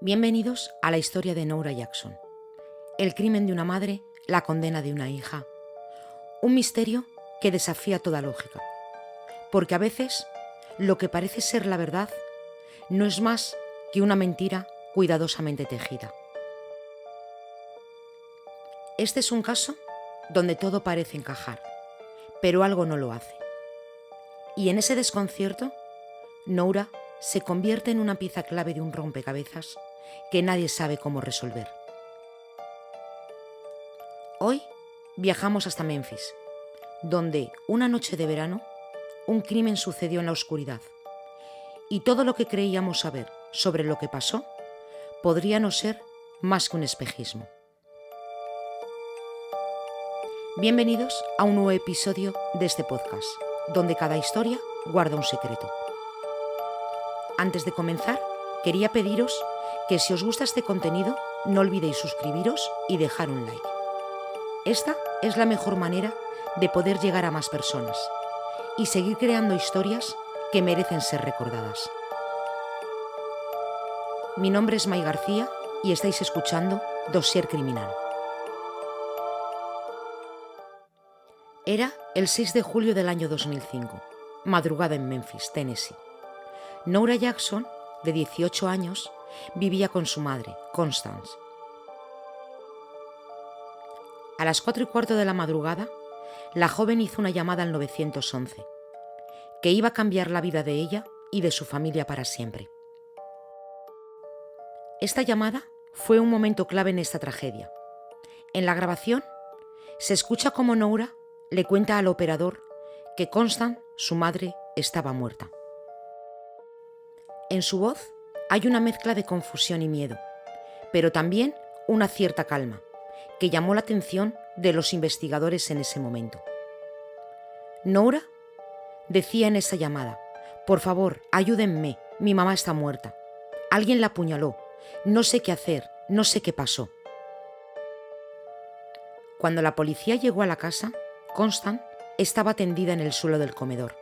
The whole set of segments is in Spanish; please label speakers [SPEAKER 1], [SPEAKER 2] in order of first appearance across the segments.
[SPEAKER 1] Bienvenidos a la historia de Noura Jackson. El crimen de una madre, la condena de una hija. Un misterio que desafía toda lógica. Porque a veces lo que parece ser la verdad no es más que una mentira cuidadosamente tejida. Este es un caso donde todo parece encajar, pero algo no lo hace. Y en ese desconcierto, Noura se convierte en una pieza clave de un rompecabezas que nadie sabe cómo resolver. Hoy viajamos hasta Memphis, donde una noche de verano un crimen sucedió en la oscuridad y todo lo que creíamos saber sobre lo que pasó podría no ser más que un espejismo. Bienvenidos a un nuevo episodio de este podcast, donde cada historia guarda un secreto. Antes de comenzar, quería pediros que si os gusta este contenido, no olvidéis suscribiros y dejar un like. Esta es la mejor manera de poder llegar a más personas y seguir creando historias que merecen ser recordadas. Mi nombre es May García y estáis escuchando Dossier Criminal. Era el 6 de julio del año 2005, madrugada en Memphis, Tennessee. Noura Jackson, de 18 años, vivía con su madre, Constance. A las 4:15 de la madrugada, la joven hizo una llamada al 911, que iba a cambiar la vida de ella y de su familia para siempre. Esta llamada fue un momento clave en esta tragedia. En la grabación, se escucha cómo Noura le cuenta al operador que Constance, su madre, estaba muerta. En su voz hay una mezcla de confusión y miedo, pero también una cierta calma, que llamó la atención de los investigadores en ese momento. Noura decía en esa llamada: «Por favor, ayúdenme, mi mamá está muerta. Alguien la apuñaló, no sé qué hacer, no sé qué pasó». Cuando la policía llegó a la casa, Constance estaba tendida en el suelo del comedor.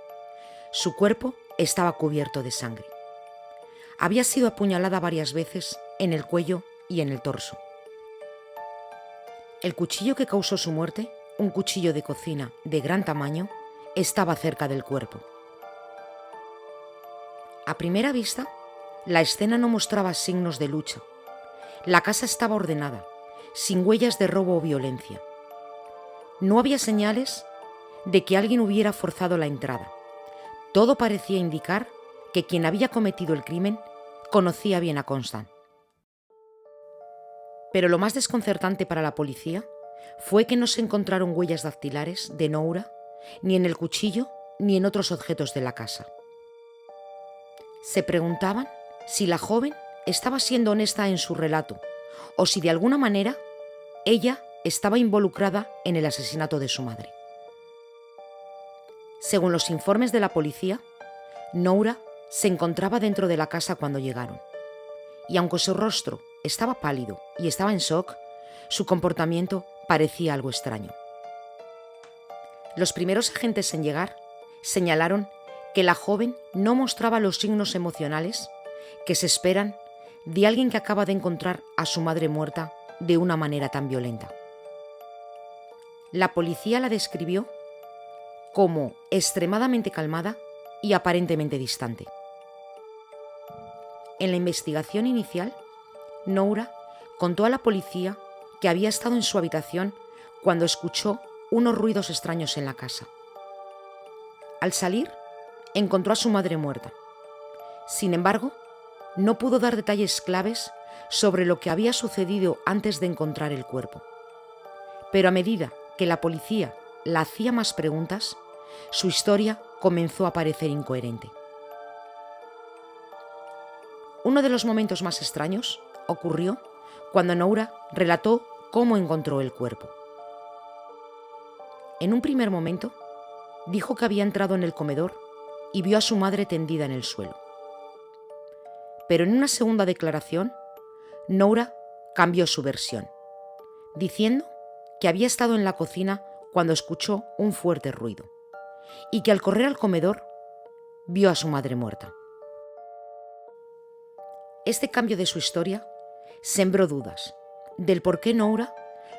[SPEAKER 1] Su cuerpo estaba cubierto de sangre. Había sido apuñalada varias veces en el cuello y en el torso. El cuchillo que causó su muerte, un cuchillo de cocina de gran tamaño, estaba cerca del cuerpo. A primera vista, la escena no mostraba signos de lucha. La casa estaba ordenada, sin huellas de robo o violencia. No había señales de que alguien hubiera forzado la entrada. Todo parecía indicar que quien había cometido el crimen conocía bien a Constance. Pero lo más desconcertante para la policía fue que no se encontraron huellas dactilares de Noura ni en el cuchillo ni en otros objetos de la casa. Se preguntaban si la joven estaba siendo honesta en su relato o si de alguna manera ella estaba involucrada en el asesinato de su madre. Según los informes de la policía, Noura se encontraba dentro de la casa cuando llegaron, y aunque su rostro estaba pálido y estaba en shock, su comportamiento parecía algo extraño. Los primeros agentes en llegar señalaron que la joven no mostraba los signos emocionales que se esperan de alguien que acaba de encontrar a su madre muerta de una manera tan violenta. La policía la describió como extremadamente calmada y aparentemente distante. En la investigación inicial, Noura contó a la policía que había estado en su habitación cuando escuchó unos ruidos extraños en la casa. Al salir, encontró a su madre muerta. Sin embargo, no pudo dar detalles claves sobre lo que había sucedido antes de encontrar el cuerpo. Pero a medida que la policía le hacía más preguntas, su historia comenzó a parecer incoherente. Uno de los momentos más extraños ocurrió cuando Noura relató cómo encontró el cuerpo. En un primer momento, dijo que había entrado en el comedor y vio a su madre tendida en el suelo. Pero en una segunda declaración, Noura cambió su versión, diciendo que había estado en la cocina cuando escuchó un fuerte ruido y que al correr al comedor vio a su madre muerta. Este cambio de su historia sembró dudas del por qué Noura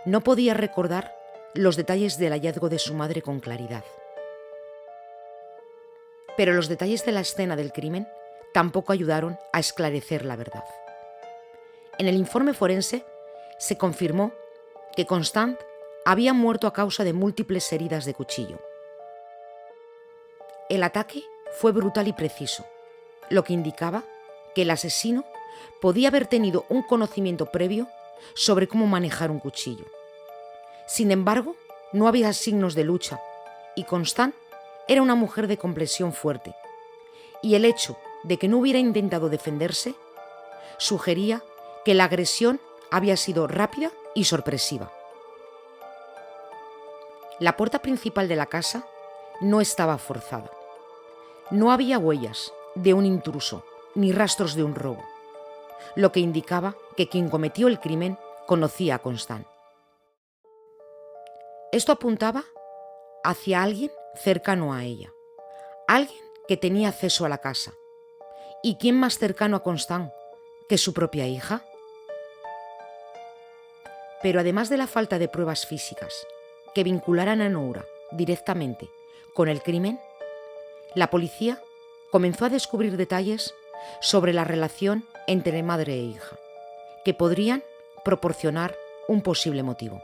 [SPEAKER 1] no podía recordar los detalles del hallazgo de su madre con claridad. Pero los detalles de la escena del crimen tampoco ayudaron a esclarecer la verdad. En el informe forense se confirmó que Constant había muerto a causa de múltiples heridas de cuchillo. El ataque fue brutal y preciso, lo que indicaba que el asesino podía haber tenido un conocimiento previo sobre cómo manejar un cuchillo. Sin embargo, no había signos de lucha y Constant era una mujer de complexión fuerte, y el hecho de que no hubiera intentado defenderse sugería que la agresión había sido rápida y sorpresiva. La puerta principal de la casa no estaba forzada. No había huellas de un intruso ni rastros de un robo, lo que indicaba que quien cometió el crimen conocía a Constant. Esto apuntaba hacia alguien cercano a ella, alguien que tenía acceso a la casa. ¿Y quién más cercano a Constant que su propia hija? Pero además de la falta de pruebas físicas que vincularan a Noura directamente con el crimen, la policía comenzó a descubrir detalles sobre la relación entre madre e hija, que podrían proporcionar un posible motivo.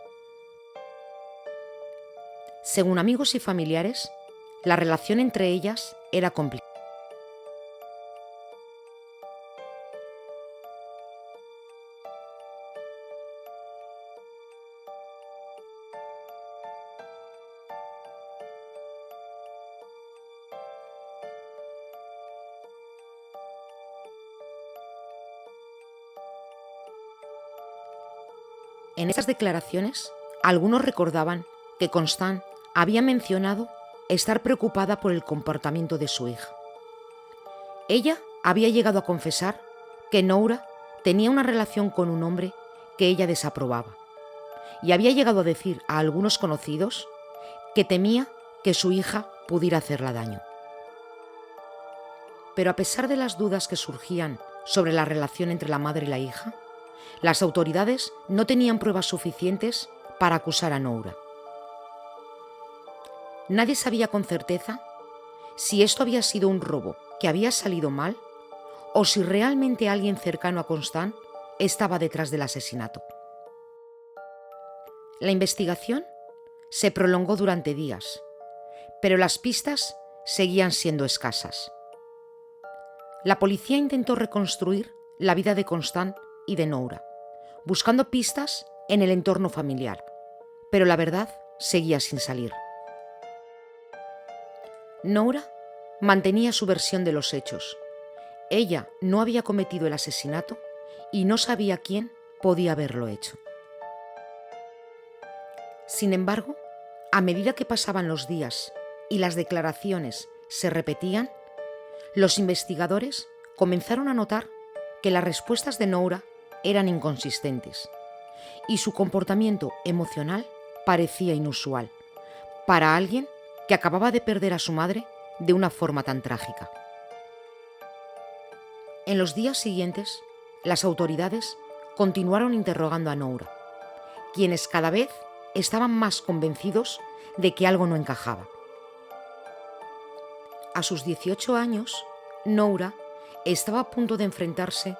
[SPEAKER 1] Según amigos y familiares, la relación entre ellas era complicada. En esas declaraciones, algunos recordaban que Constant había mencionado estar preocupada por el comportamiento de su hija. Ella había llegado a confesar que Noura tenía una relación con un hombre que ella desaprobaba, y había llegado a decir a algunos conocidos que temía que su hija pudiera hacerle daño. Pero a pesar de las dudas que surgían sobre la relación entre la madre y la hija, las autoridades no tenían pruebas suficientes para acusar a Noura. Nadie sabía con certeza si esto había sido un robo que había salido mal o si realmente alguien cercano a Constant estaba detrás del asesinato. La investigación se prolongó durante días, pero las pistas seguían siendo escasas. La policía intentó reconstruir la vida de Constant y de Noura, buscando pistas en el entorno familiar, pero la verdad seguía sin salir. Noura mantenía su versión de los hechos. Ella no había cometido el asesinato y no sabía quién podía haberlo hecho. Sin embargo, a medida que pasaban los días y las declaraciones se repetían, los investigadores comenzaron a notar que las respuestas de Noura eran inconsistentes y su comportamiento emocional parecía inusual para alguien que acababa de perder a su madre de una forma tan trágica. En los días siguientes, las autoridades continuaron interrogando a Noura, quienes cada vez estaban más convencidos de que algo no encajaba. A sus 18 años, Noura estaba a punto de enfrentarse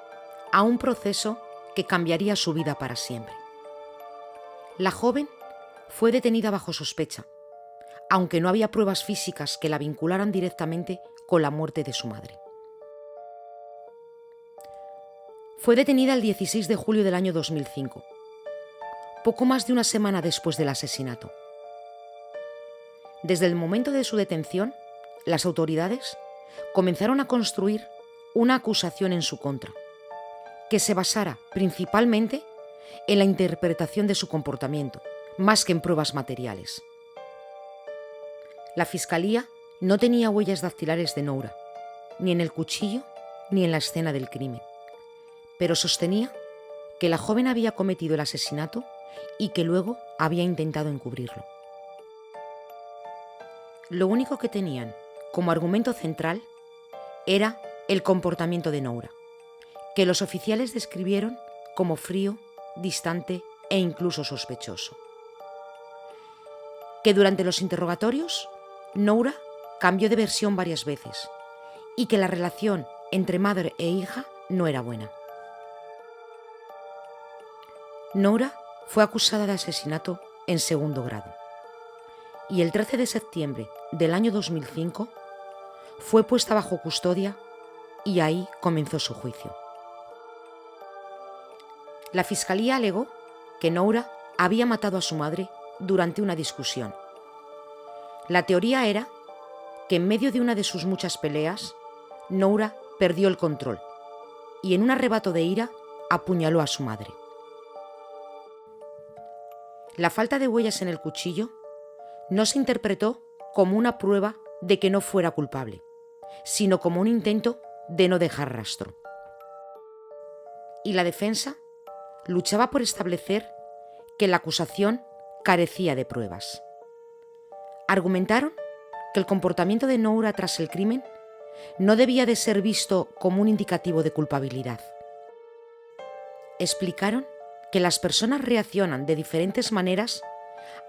[SPEAKER 1] a un proceso que cambiaría su vida para siempre. La joven fue detenida bajo sospecha, aunque no había pruebas físicas que la vincularan directamente con la muerte de su madre. Fue detenida el 16 de julio del año 2005, poco más de una semana después del asesinato. Desde el momento de su detención, las autoridades comenzaron a construir una acusación en su contra, que se basara principalmente en la interpretación de su comportamiento, más que en pruebas materiales. La Fiscalía no tenía huellas dactilares de Noura, ni en el cuchillo ni en la escena del crimen, pero sostenía que la joven había cometido el asesinato y que luego había intentado encubrirlo. Lo único que tenían como argumento central era el comportamiento de Noura, que los oficiales describieron como frío, distante e incluso sospechoso. Que durante los interrogatorios, Noura cambió de versión varias veces y que la relación entre madre e hija no era buena. Noura fue acusada de asesinato en segundo grado y el 13 de septiembre del año 2005 fue puesta bajo custodia y ahí comenzó su juicio. La fiscalía alegó que Noura había matado a su madre durante una discusión. La teoría era que en medio de una de sus muchas peleas, Noura perdió el control y en un arrebato de ira apuñaló a su madre. La falta de huellas en el cuchillo no se interpretó como una prueba de que no fuera culpable, sino como un intento de no dejar rastro. Y la defensa luchaba por establecer que la acusación carecía de pruebas. Argumentaron que el comportamiento de Noura tras el crimen no debía de ser visto como un indicativo de culpabilidad. Explicaron que las personas reaccionan de diferentes maneras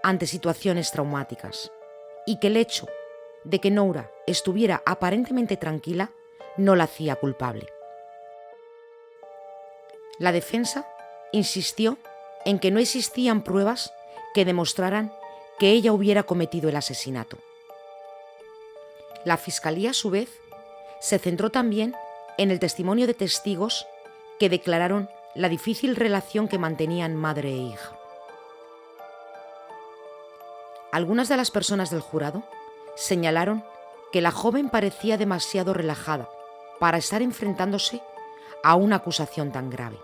[SPEAKER 1] ante situaciones traumáticas y que el hecho de que Noura estuviera aparentemente tranquila no la hacía culpable. La defensa insistió en que no existían pruebas que demostraran que ella hubiera cometido el asesinato. La fiscalía, a su vez, se centró también en el testimonio de testigos que declararon la difícil relación que mantenían madre e hija. Algunas de las personas del jurado señalaron que la joven parecía demasiado relajada para estar enfrentándose a una acusación tan grave,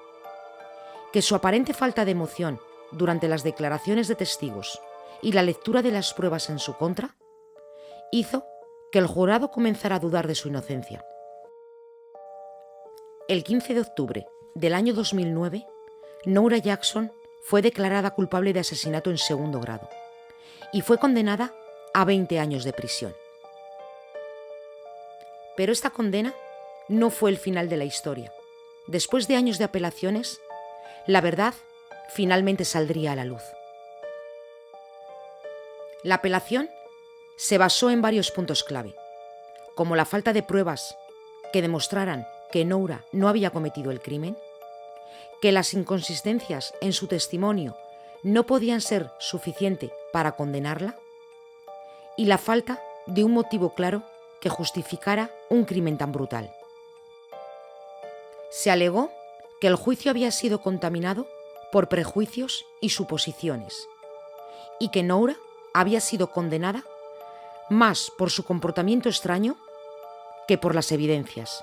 [SPEAKER 1] que su aparente falta de emoción durante las declaraciones de testigos y la lectura de las pruebas en su contra hizo que el jurado comenzara a dudar de su inocencia. El 15 de octubre del año 2009, Noura Jackson fue declarada culpable de asesinato en segundo grado y fue condenada a 20 años de prisión. Pero esta condena no fue el final de la historia. Después de años de apelaciones, la verdad finalmente saldría a la luz. La apelación se basó en varios puntos clave, como la falta de pruebas que demostraran que Noura no había cometido el crimen, que las inconsistencias en su testimonio no podían ser suficiente para condenarla y la falta de un motivo claro que justificara un crimen tan brutal. Se alegó que el juicio había sido contaminado por prejuicios y suposiciones y que Noura había sido condenada más por su comportamiento extraño que por las evidencias.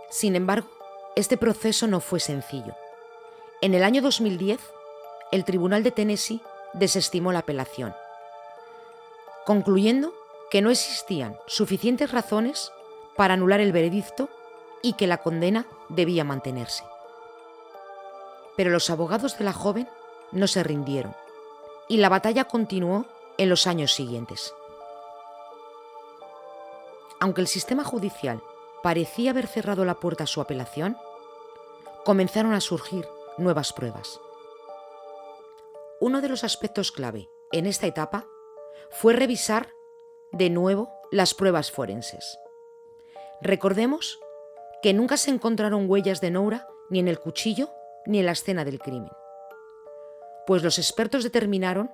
[SPEAKER 1] Sin embargo, este proceso no fue sencillo. En el año 2010, el Tribunal de Tennessee desestimó la apelación, concluyendo que no existían suficientes razones para anular el veredicto y que la condena debía mantenerse. Pero los abogados de la joven no se rindieron y la batalla continuó en los años siguientes. Aunque el sistema judicial parecía haber cerrado la puerta a su apelación, comenzaron a surgir nuevas pruebas. Uno de los aspectos clave en esta etapa fue revisar de nuevo las pruebas forenses. Recordemos que nunca se encontraron huellas de Noura ni en el cuchillo ni en la escena del crimen, pues los expertos determinaron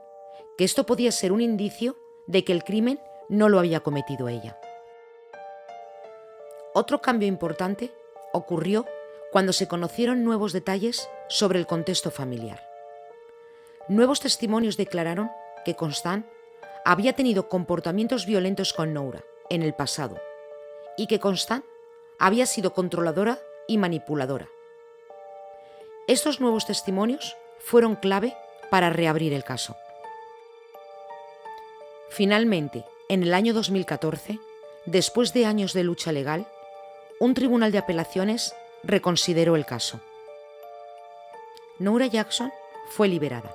[SPEAKER 1] que esto podía ser un indicio de que el crimen no lo había cometido ella. Otro cambio importante ocurrió cuando se conocieron nuevos detalles sobre el contexto familiar. Nuevos testimonios declararon que Constance había tenido comportamientos violentos con Noura en el pasado y que Constance había sido controladora y manipuladora. Estos nuevos testimonios fueron clave para reabrir el caso. Finalmente, en el año 2014, después de años de lucha legal, un tribunal de apelaciones reconsideró el caso. Noura Jackson fue liberada,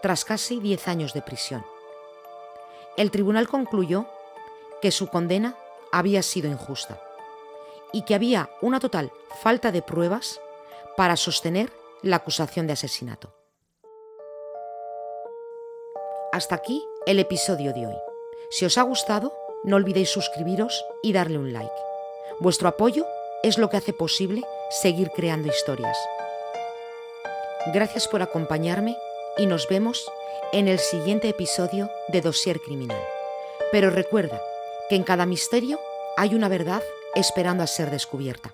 [SPEAKER 1] tras casi 10 años de prisión. El tribunal concluyó que su condena había sido injusta y que había una total falta de pruebas para sostener la acusación de asesinato. Hasta aquí el episodio de hoy. Si os ha gustado, no olvidéis suscribiros y darle un like. Vuestro apoyo es lo que hace posible seguir creando historias. Gracias por acompañarme y nos vemos en el siguiente episodio de Dossier Criminal. Pero recuerda que en cada misterio hay una verdad esperando a ser descubierta.